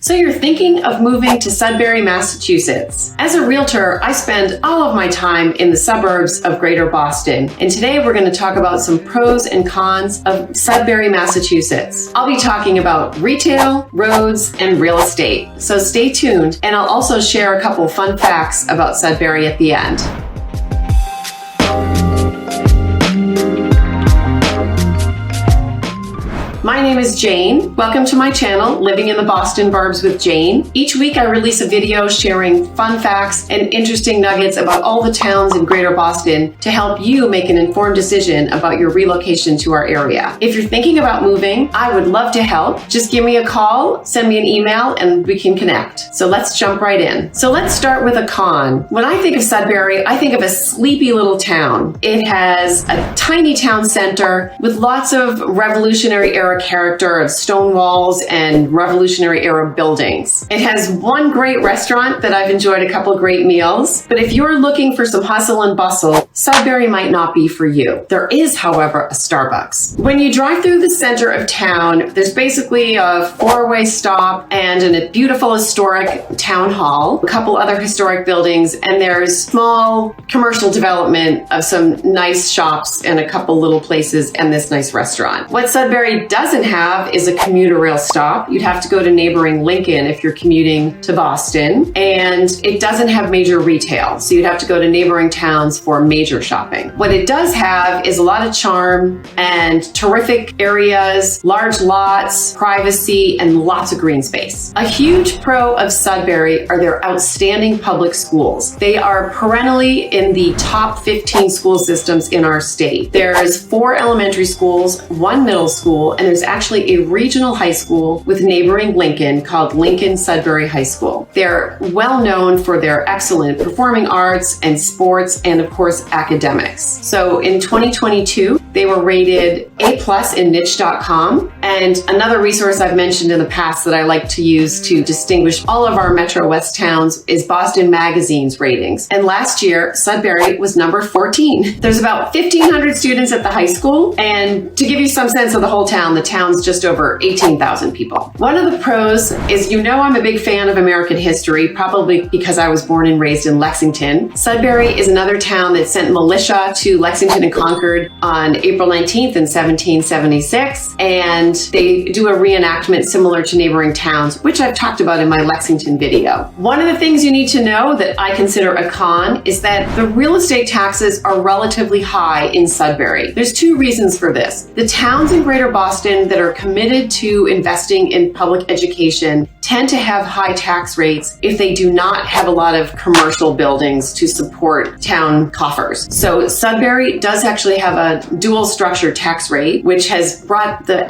So you're thinking of moving to Sudbury, Massachusetts. As a realtor, I spend all of my time in the suburbs of Greater Boston, and today we're going to talk about some pros and cons of Sudbury, Massachusetts. I'll be talking about retail, roads, and real estate. So stay tuned, and I'll also share a couple fun facts about Sudbury at the end. My name is Jane. Welcome to my channel, Living in the Boston Burbs with Jane. Each week I release a video sharing fun facts and interesting nuggets about all the towns in Greater Boston to help you make an informed decision about your relocation to our area. If you're thinking about moving, I would love to help. Just give me a call, send me an email, and we can connect. So let's jump right in. So let's start with a con. When I think of Sudbury, I think of a sleepy little town. It has a tiny town center with lots of Revolutionary era character of stone walls and Revolutionary era buildings. It has one great restaurant that I've enjoyed a couple of great meals, but if you're looking for some hustle and bustle, Sudbury might not be for you. There is, however, a Starbucks. When you drive through the center of town, there's basically a four-way stop and a beautiful historic town hall, a couple other historic buildings, and there's small commercial development of some nice shops and a couple little places and this nice restaurant. What Sudbury doesn't have is a commuter rail stop. You'd have to go to neighboring Lincoln if you're commuting to Boston, and it doesn't have major retail, so you'd have to go to neighboring towns for major shopping. What it does have is a lot of charm and terrific areas, large lots, privacy, and lots of green space. A huge pro of Sudbury are their outstanding public schools. They are perennially in the top 15 school systems in our state. There's 4 elementary schools, 1 middle school, and there's actually a regional high school with neighboring Lincoln called Lincoln Sudbury High School. They're well known for their excellent performing arts and sports and, of course, academics. So in 2022, they were rated A+ in niche.com. And another resource I've mentioned in the past that I like to use to distinguish all of our Metro West towns is Boston Magazine's ratings. And last year, Sudbury was number 14. There's about 1,500 students at the high school. And to give you some sense of the whole town, the town's just over 18,000 people. One of the pros is, I'm a big fan of American history, probably because I was born and raised in Lexington. Sudbury is another town that sent militia to Lexington and Concord on April 19th in 1776, and they do a reenactment similar to neighboring towns, which I've talked about in my Lexington video. One of the things you need to know that I consider a con is that the real estate taxes are relatively high in Sudbury. There's 2 reasons for this. The towns in Greater Boston that are committed to investing in public education tend to have high tax rates if they do not have a lot of commercial buildings to support town coffers. So Sudbury does actually have a dual structure tax rate, which has brought the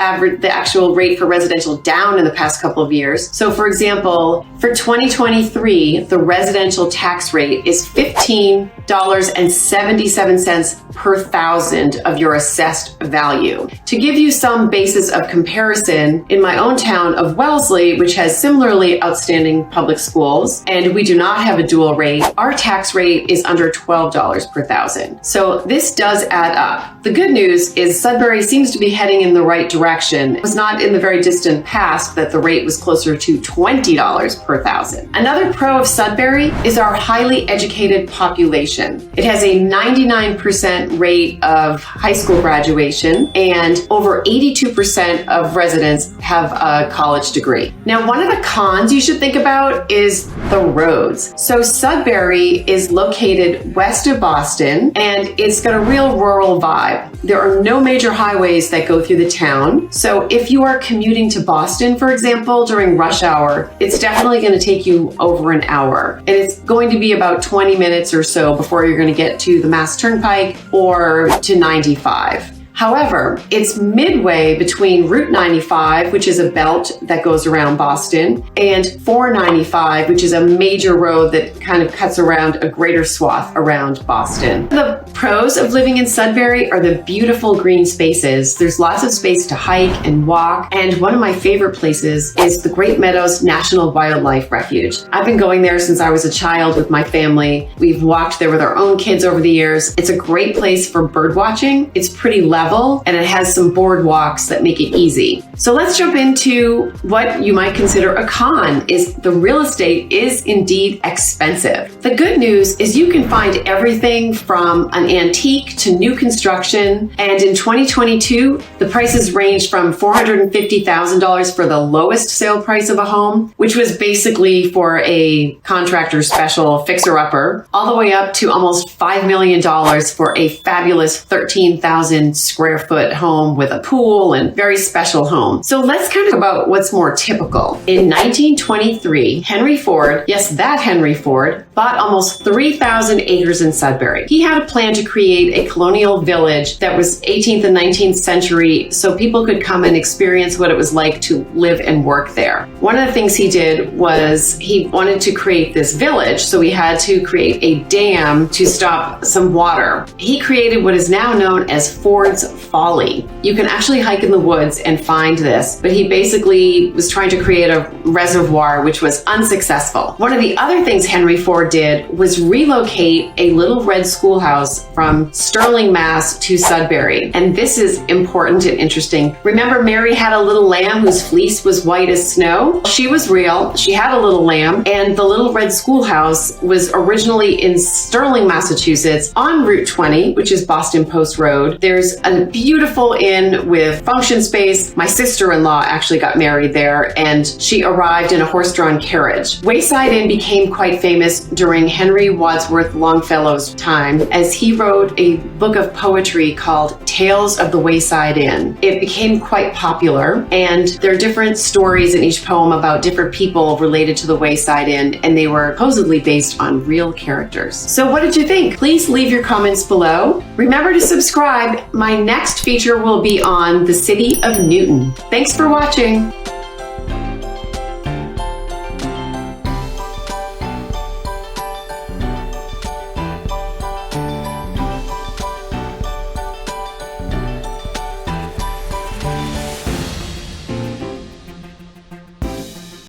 actual rate for residential down in the past couple of years. So for example, for 2023, the residential tax rate is $15.77 per thousand of your assessed value. To give you some basis of comparison, in my own town of Wellesley, which has similarly outstanding public schools, and we do not have a dual rate, our tax rate is under $12 per thousand. So this does add up. The good news is Sudbury seems to be heading in the right direction. It was not in the very distant past that the rate was closer to $20 per thousand. Another pro of Sudbury is our highly educated population. It has a 99% rate of high school graduation, and over 82% of residents have a college degree. Now, one of the cons you should think about is the roads. So Sudbury is located west of Boston, and it's got a real rural vibe. There are no major highways that go through the town. So if you are commuting to Boston, for example, during rush hour, it's definitely going to take you over an hour. And it's going to be about 20 minutes or so before you're going to get to the Mass Turnpike or to 95. However, it's midway between Route 95, which is a belt that goes around Boston, and 495, which is a major road that kind of cuts around a greater swath around Boston. The pros of living in Sudbury are the beautiful green spaces. There's lots of space to hike and walk, and one of my favorite places is the Great Meadows National Wildlife Refuge. I've been going there since I was a child with my family. We've walked there with our own kids over the years. It's a great place for bird watching. It's pretty level level, and it has some boardwalks that make it easy. So let's jump into what you might consider a con. Is the real estate is indeed expensive. The good news is you can find everything from an antique to new construction, and in 2022 the prices ranged from $450,000 for the lowest sale price of a home, which was basically for a contractor special fixer-upper, all the way up to almost $5 million for a fabulous 13,000 square foot home with a pool and very special home. So let's kind of talk about what's more typical. In 1923, Henry Ford, yes, that Henry Ford, bought almost 3,000 acres in Sudbury. He had a plan to create a colonial village that was 18th and 19th century so people could come and experience what it was like to live and work there. One of the things he did was he wanted to create this village, so he had to create a dam to stop some water. He created what is now known as Ford's Folly. You can actually hike in the woods and find this, but he basically was trying to create a reservoir which was unsuccessful. One of the other things Henry Ford did was relocate a little red schoolhouse from Sterling, Mass to Sudbury. And this is important and interesting. Remember, Mary had a little lamb whose fleece was white as snow? She was real. She had a little lamb, and the little red schoolhouse was originally in Sterling, Massachusetts on Route 20, which is Boston Post Road. There's a beautiful inn with function space. My sister-in-law actually got married there, and she arrived in a horse-drawn carriage. Wayside Inn became quite famous during Henry Wadsworth Longfellow's time, as he wrote a book of poetry called Tales of the Wayside Inn. It became quite popular, and there are different stories in each poem about different people related to the Wayside Inn, and they were supposedly based on real characters. So what did you think? Please leave your comments below. Remember to subscribe. My next feature will be on the city of Newton. Thanks for watching.